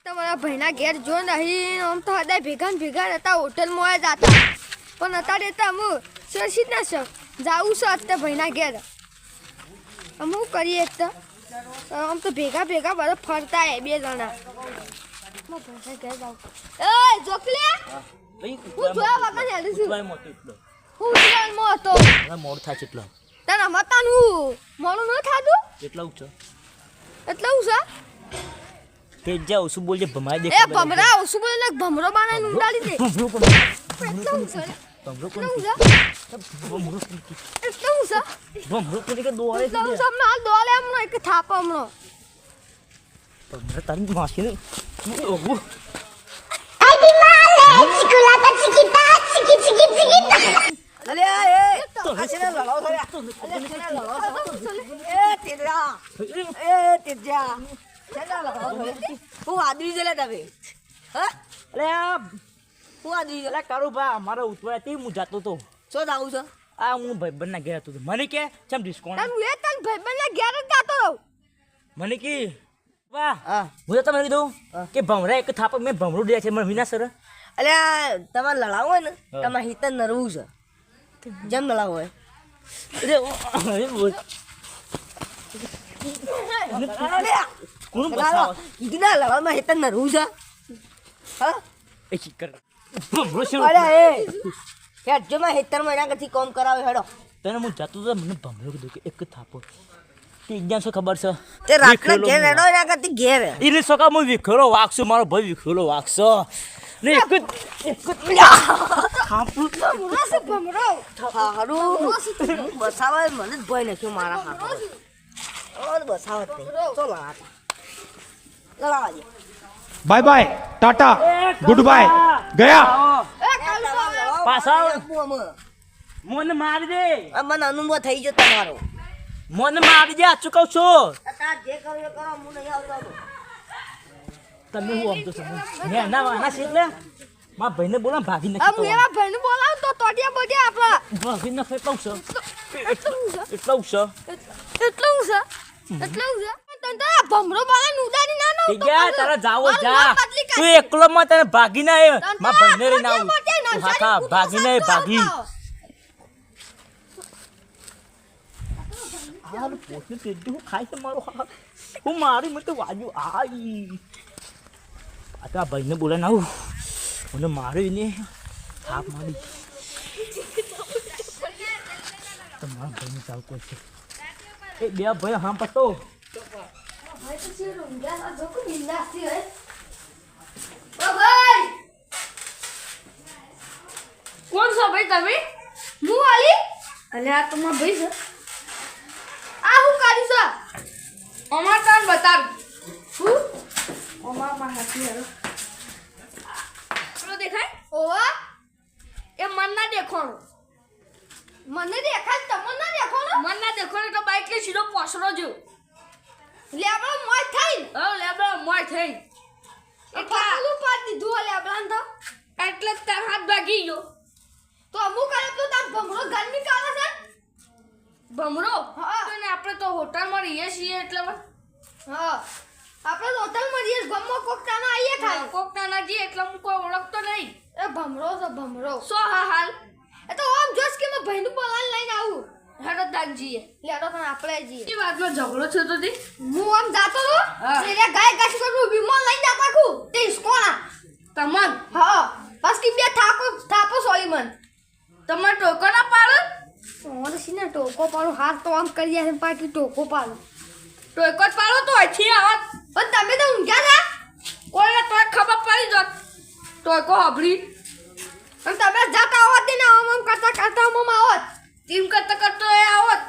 તમારા ભાઈના ઘેર જો નહીં આમ તો હદાય ભેગા ને ભેગા હતા હોટલમાં જતા પણ અત્યારે તો હું સરસી ના જાવું છું અત્યારે ભાઈના ઘેર હું કરીએ તો આમ તો ભેગા ભેગા બધા ફરતા હે બે જણા ભાઈના ઘેર જાઉં એ જોકલે હું જોયા વગર હેલું છું હું ઉતરાણમાં હતો મોડ થાય છે એટલો તારા મતાનું મોડું ન થાતું એટલા ઉચ્ચ એટલે હું છે તે જાવ શું બોલજે ભમાઈ દે એ ભમરા શું બોલે ને ભમરો બનાવીને ઉડાડી દે ભમરો કોણ એટલે હું છે ભમરો કોણ ભમરો કોણ એટલે હું છે ભમરો કોણ કે દોડે એટલે હું સમને હાલ દોલે હમણાં એક થાપ હમણાં ભમરો તારી માસી ને ઓહો અલે એ તો હસીને લડાવ થયા અલે હસીને લડાવ એ તેરા ચલા લડાવ થયા હું આદરી જલે તમે હા અરે હું આદરી જલે તારું ભા મારા ઉતવાય તે હું જાતો તો શું જાવું છે આ હું ભાઈબંધ ના ઘેર હતો મને કે ચમ ડિસ્કાઉન્ટ તન લે તન ભાઈબંધના ઘેર જ જાતો રહું મને કે વાહ હા હું તમને કીધું કે ભમરા એક થાપ મેં ભમરો દે છે મને વિના સર અલે તમારે લડાવ હોય ને તમારે હિતન નરવું છે જેમ લડાવ હોય અરે બોલ કોણ બસાવ કીધું ના લડાવમાં હિતન નરવું છે હા એ ચીકર ભમરો છે અરે એ યાર જો માં હિતનમાં એના કરતી કોમ કરાવે હેડો તને હું જાતો તો મને ભમરો કીધું કે એક થાપો તે એકદમ શું ખબર છે તે રાતના ઘેર હેડો એના કરતી ઘેર એને સકા હું વિખેરો વાગશો મારો ભાઈ વિખેરો વાગશો ને એક થાપું ભમરો હારું બસાવે મને જ ભય નાખ્યું મારા હાથ બસાવે જ નહીં તો લડાવા દે bye bye tata good bye गया પાછા મને મારી દે મને અનુભવ થઈ ગયો તમારો મને મારી દે આચું કહું છું જે કરો એ કરો હું નહીં આવતો તમે હું આમ તો સમજ ને ના વાના છે એટલે મારા ભાઈને બોલા ભાગી હું નાખી એવા ભાઈને બોલાવ તો તોડિયા બોડિયા આપણા ભાગી નાખે કહું છું એટલું છે એટલું છે એટલું છે એટલું છે તને તો આ ભમરો બાળાને ઉડાડી ના નો ગયા તારા જાવો જા તું એકલો માં તને ભાગી ના એ મારા ભાઈને રે ના હાકા ભાગી ના ભાગી હાલ પોતે તેડી હું ખાઈ છે મારો હાથ હું મારી મત વાજુ આઈ આ ભાઈને બોલે ના મને માર્યો ને થાપ મારી તમારા ભાઈને ચાલતો છે એ બે ભાઈ હા પતો ભાઈ તો છે રૂંગા જો કો બિંદાસી હે ઓ ભાઈ કોણ છો ભાઈ તમે હું આલી અલે આ તમાર ભાઈ છે આ હું કરી છે અમાર કાન બતાવ હું અમાર માં હાથી હરો પેલો દેખાય ઓવા એ મન ના દેખોણો મને દેખાય તમને ના દેખોણો મન ના દેખોણો તો બાઈક લે સીધો પોસરો જો લેબડો મોય થઈ લેબડો મોય થઈ એટલે આલું પાડ દીધું લેબડાન તો એટલે તાર હાથ ભાગી ગયો તો અમુક કરે તો તાર ભમરો ગરમી કાલે છે ભમરો હા ને આપણે તો હોટલમાં રહીએ છીએ એટલે હા આપણે તો હોટલમાં રહીએ ગમો કોકટાના આઈએ ખાલી કોકટાના જી એટલે હું કોઈ ઓળખતો નહીં એ ભમરો છે ભમરો સો હા હાલ એ તો આમ જોસ કે મે ભાઈનું બોલાન લઈને આવું હેડો દાગજીએ લેડો પણ આપણે જઈએ એ વાતનો ઝઘડો છે તો તી હું આમ જાતો તો એટલે ગાય ગાશ કરું વિમો લઈને જાતા કુ તે કોણા તમન હા બસ કે બે થાપો સોલી મન તમાર ટોકો ના પાડો ઓરે સીને ટોકો પાડો હાથ તો આમ કરી જાય પાકી ટોકો પાડો ટોકો જ પાડો તો અહીંથી આવત પણ તમે તો ઊંઘ્યા હતા કોઈને તો ખબર પડી જત ટોકો હબડી પણ તમે જાતા આવત ને આમ કરતા કરતા આમ આવત ટીમ કરતા કરતો એ આવત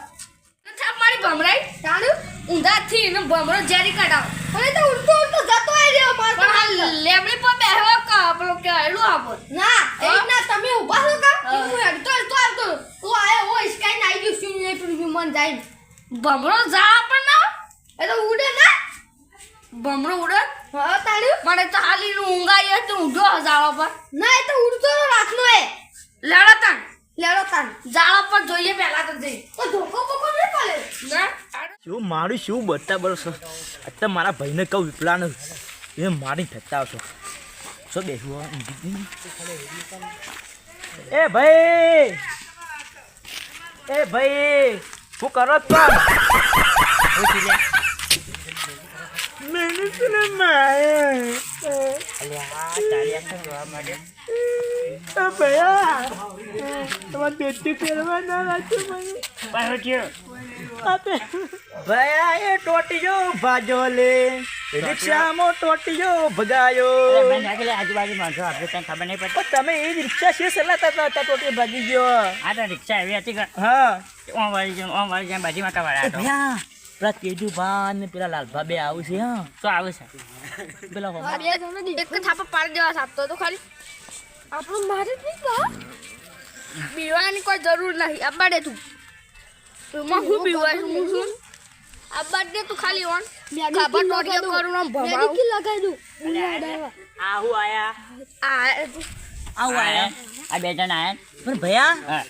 છાપ મારી ભમરાઈ તાણું ઊંધાથી ને ભમરો જેરી કાઢાવ અને તો ઉડતો ઉડતો જતો આઈ રહ્યો માર તો લેમડી પર બેહવો કા પેલો કે આયલું આપો ના એક ના તમે ઊભા છો કા હું હેડતો આવતો ઓ આયો ઓ સ્કાઈ ના આવી ગયું ને પેલું મન જાય ભમરો જા પણ ના એ તો ઉડે ના ભમરો ઉડે હા તાણું મને તો હાલી ઊંઘાઈ તો ઊંધો હજાવા પર ના એ તો ઉડતો રાતનો એ લડતાન જાળા પર જોઈએ પહેલા તો જઈ તો ધોકો બોકો ન પડે ના શું મારું શું બતા બરસ અત્યારે મારા ભાઈને કહું વિપલાને એ મારી ફેંકતા આવશો શું બેસવું એ ભાઈ હું કરો છો ભયા એ ટોટીયો ભાજો લે રિક્ષામાં ટોટીયો ભગાયો આજુબાજુ માણસો આપણે કઈ ખબર નહીં પડતી. તમે એ જ રિક્ષા છે ચલાતા હતા ટોટીયો ભાગી ગયો આ તો રિક્ષા એવી હતી કે હા ઓમ વાળી જેમ બાજી માં કવાડા હતો. ભયા પેલા તેજુભા ને પેલા લાલભા બે આવું છે હા તો આવે છે પેલા એક થાપા પાડી દેવા સાપતો તો ખાલી આપણો મારે જ નહીં કા બીવાની કોઈ જરૂર નહીં આબાડે તું તું હું બીવાય હું શું આબાડે તું ખાલી ઓન ખબર નોટિયો કરું ને ભમાવ કે લગાઈ દઉં આહુ આયા આ આ બે જણ આયા પણ ભયા હા.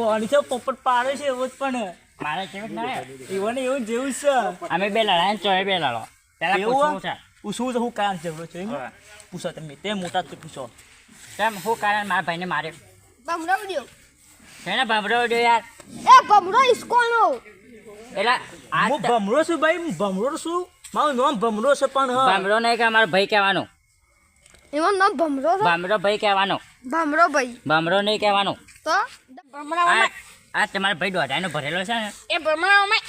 ઓણી તો પોપટ પાડે છે એવો જ પણ મારે કેવું ના એવું એવું જેવું છે અમે બે લડાય ને ચોય બે લડો પેલા પૂછવું છે પૂછવું છે હું કારણ ઝઘડો છે એમ? હા. પૂછો તમે તે મોટા તે પૂછો કેમ હું કારણ મારા ભાઈને માર્યો બમરાવ દ્યો છે ભાભરો જો યાર એ બમરો ઇસ્કોનો એટલે આ હું ભમરો છું ભાઈ હું ભમરો છું મારું નામ ભમરો છે પણ હા ભામરો નહીં કે અમારો ભાઈ કહેવાનો એમાં નામ ભમરો છે ભામરો ભાઈ કહેવાનો ભમરો ભાઈ ભામરો નહીં કહેવાનો તો ભમરાવ આ તમારો ભાઈ દોઢાઈનો ભરેલો છે ને એ ભમરાવ માં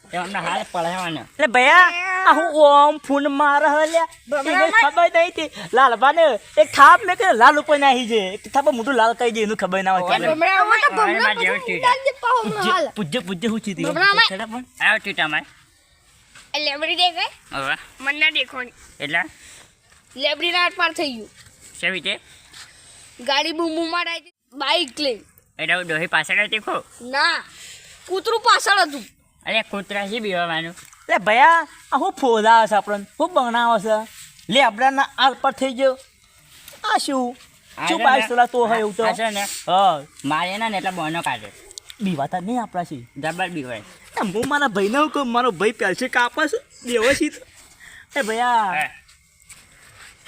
એ અમને હાલ પડાવવાનો એટલે ભયા આ હું ઓમ ફૂન માર હલ્યા એને ખબર નહીં હતી લાલબા ને એક થાપ મેં કે લાલ ઉપર નાહી છે એક થાપ મોટું લાલ કહી દે એનું ખબર ના હોય ભમરાવ માં તો હવે ભમરાવ મારે જેવું ચીજ. ડાલ દે પાહો હાલ પૂજ્ય હું ચીધી ભમરામાં? આવો ટીટા મારે એ લેબડી દે ગઈ હવે મને ના દેખોની એટલે લેબડી ના પાર થઈ ગયું સેવી છે ગાડી બૂમ બૂમ મારાઈ બાઈક લઈ એટલે હું ડોહી પાછળ તીખો ના કૂતરું પાછળ હતું અરે કૂતરા છે બીવાનું એટલે ભયા આ હું ફોદા છે આપણને હું બનાવો છે લે આપણા આલ પર થઈ ગયો આ શું શું બાઈક ચલાતો હોય એવું તો છે ને હા મારે ને એટલે બોનો કાઢે બીવાતા નહીં આપણા છે ડબલ બી હોય હું મારા ભાઈને હું કહું મારો ભાઈ પેલશે કાપસ વ્યવસ્થિત એ ભયા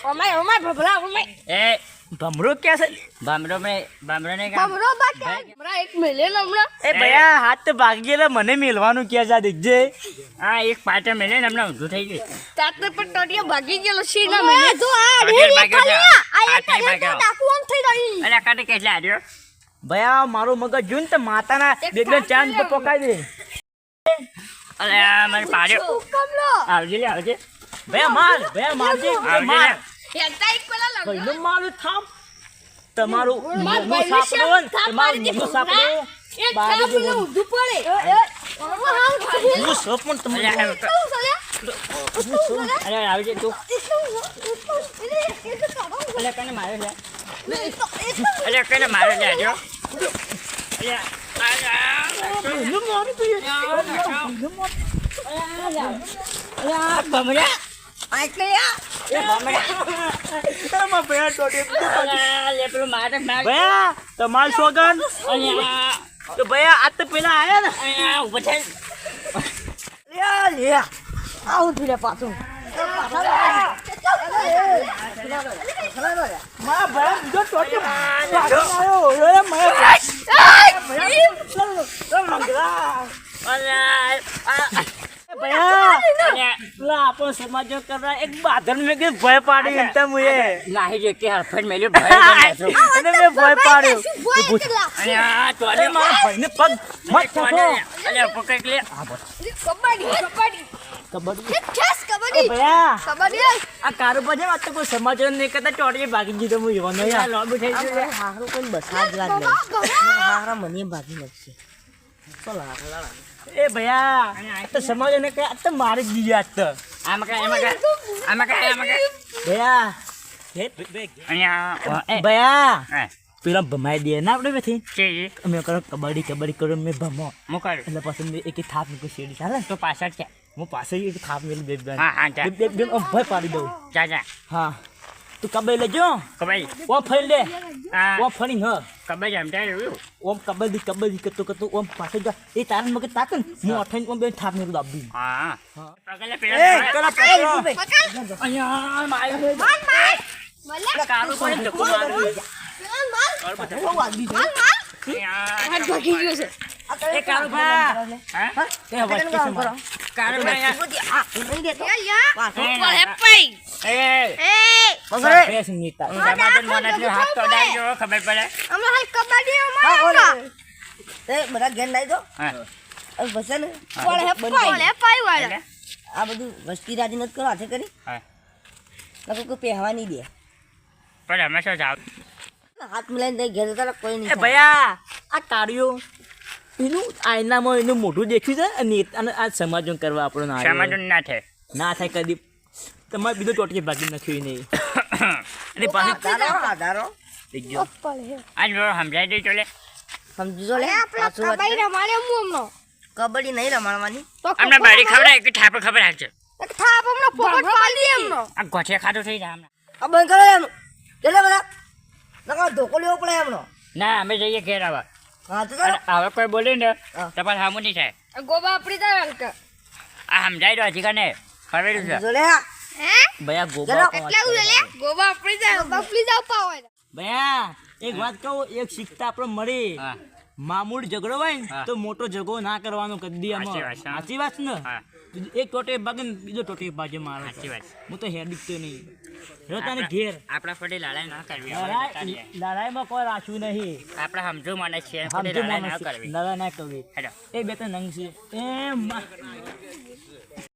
અમાય ભભરા અમાય એ ભમરો ક્યાં છે ભામરો ને કામ ભમરો બાકે ભમરા એક મેલે હમણાં એ ભયા હાથ તો ભાગી ગયેલા મને મેલવાનું ક્યાં જા દેખજે આ એક પાટે મેલે ને હમણાં ઊંધું થઈ ગયું તાતે પણ ટોટિયા ભાગી ગયેલો છે ના મેલે તો આ આગળ ભાગ્યો છે. આ એક આગળ ભાગ્યો. ડાકુ આમ થઈ ગઈ અરે કાટે કેટલા આવ્યો ભયા મારું મગજ જોઈને તો માતાના બે ચાંદ પર પકાઈ દે અરે આ મને પાડ્યો કમલો આવજે ભયા મારજે માર હેતા એક પેલા લગ ભાઈનું મારું થામ તમારું માર મોં ભાઈનું સાપડો ને થાપ તમારું મારી મોં સાપડો એક બારે થાપ જો ને ઊંધું પડે હું સપ પણ તમને અરે આવજે તું અરે કને મારે લે અરે કને મારે લે આજો ભાઈનું મારું તો ભમરા એટલે એમાં ભયા ટોટે લે પેલું મારે ભયા તમારું સોગન અહીંયા તો ભયા આ તો પેલા આયા ને અહીંયા ઉભો થઈ આવું ધીરે પાછું મારા ભયા બીજો ટોટે આવ્યો ઓય મારા ભયા પેલા આપણો સમાજો કરવા એક બાધર મેં કે ભય પાડી એમતા મુએ નાહી જે કે હરફટ મેલ્યો ભાઈ અને મેં ભય પાડ્યો અહીંયા તો અરે મારા ભાઈને પગ મત થતો અરે પકડ લે કબડ્ડી ખેસ કબડ્ડી ભયા કબડ્ડી આ કારોબાર છે તો કોઈ સમાચાર નહીં કરતા ચોટીએ ભાગી દીધો હું એવો નહીં આ લોબી થઈ ગયું છે. હારું કોઈ બસા જ લાગ નહીં હારા મને ભાગી નાખશે ચલો એ ભયા તો સમાજો ને કે આ તો મારી જ દીધી આજ તો આમાં કાંઈ ભયા અહીંયા ભયા પેલા ભમાઈ દે ને આપણે બેથી કે અમે કરો કબડ્ડી કરો મેં ભમો મુકાડ એટલે પછી મેં એક થાપ મૂકી શેડી ચાલે તો પાછળ છે હું પાસે એક થાપ મેલી બે હા, જા. બે ભય પાડી દઉં જા હા તું કબડ્ડી લેજો કબાઈ ઓમ ફરી લે આ ઓમ ફરી હ કબાઈ સમજાય રહ્યું ઓમ કબડ્ડી કરતો ઓમ પાછળ જા એ તારા મગજ તાક ને હું અઠાઈને ઓમ બે થાપ ને દાબી હા પગલે એ પેલા પેલા એ પકડો. રૂપે અહીંયા માર્યો માર માર મલ્યા કાળું પડે ધક્કો માર્યો માર બહુ વાગી છે. હાથ ભાગી ગયો છે આ કરે એ કાળું ભા હા એ વસ્તી કામ કરો. કાળું ભા આ નહીં દેતો. વાહ, પણ હે પઈ એ એ પકડે. ફેસ નીતા સમાજન મને હાથ તો ડાઈ જો ખબર પડે અમે હાલ કબડ્ડી હા, અમાર ઓલે. એ બધા ઘેર લાવી દો. હા હવે બસે ને પણ હે પઈ વાળા આ બધું વસ્તી રાજી નથી કરો હાથે કરી હા લોકો કોઈ પહેવા નહીં દે પણ હંમેશા જાવ હાથ મિલાઈને તઈ ઘેર જતા રહો, કોઈ નહીં એ થાય. ભયા આ કાર્યો એનું આયનામાં એનું મોઢું દેખ્યું છે અને અને આ સમાજન કરવા આપણો ના આવ્યો. સમાજન ના થાય ના થાય કદી તમારે બીજો ચોટકી ભાગી નાખ્યું નહીં અને પાછી આધારો, આધારો. દેખજો આજ સમજાય દઈ ચોલે સમજીજો લે આપણે પાછું વાત કબડ્ડી કરે. રમાડે મુમનો કબડ્ડી નહીં રમાડવાની તો અમને બારી ખવડાય કે ઠાપે ખબર રાખજો થાપ અમને ફોકટ પાડી એમનો આ ગોઠિયા ખાધું થઈ જાય અમને આ બંધ કરો એમ એટલે બધા નકર ધોકો લેવો પડે એમનો ના અમે જઈએ ઘેર આવા હા તો ચાલો. હવે કોઈ બોલે ને હા. તો પણ સામું નહીં થાય ગોબા આપડી જાય અંકલ આ સમજાય દો હજી કને ખબર છે સમજીજો લે હે ભયા ચલો. ગોબા કેટલા ઉલે ગોબા આપડી જાય ગોબા આપડી જાવ પાવે ભયા એક વાત કહું એક શીખતા આપણે મળી હા મામૂલી ઝઘડો હોય ને હા. તો મોટો ઝઘડો ના કરવાનો કદી સાચી વાત છે. સાચી વાત ને હા એક ટોટે ભાગે ને બીજો ટોટે ભાગે મારો સાચી વાત હું તો હેડી તો નહીં રોતાને ઘેર આપણા ફોડી લડાઈ ના કરવી હવે જતા રહીએ. લડાઈમાં કોઈ રાખ્યું નહીં આપણે સમજો મને છે ફોડી સમજો લડાઈ ના માણસ કરવી લડાઈ ના કરવી હેડો એ બે તો નંગ છે એ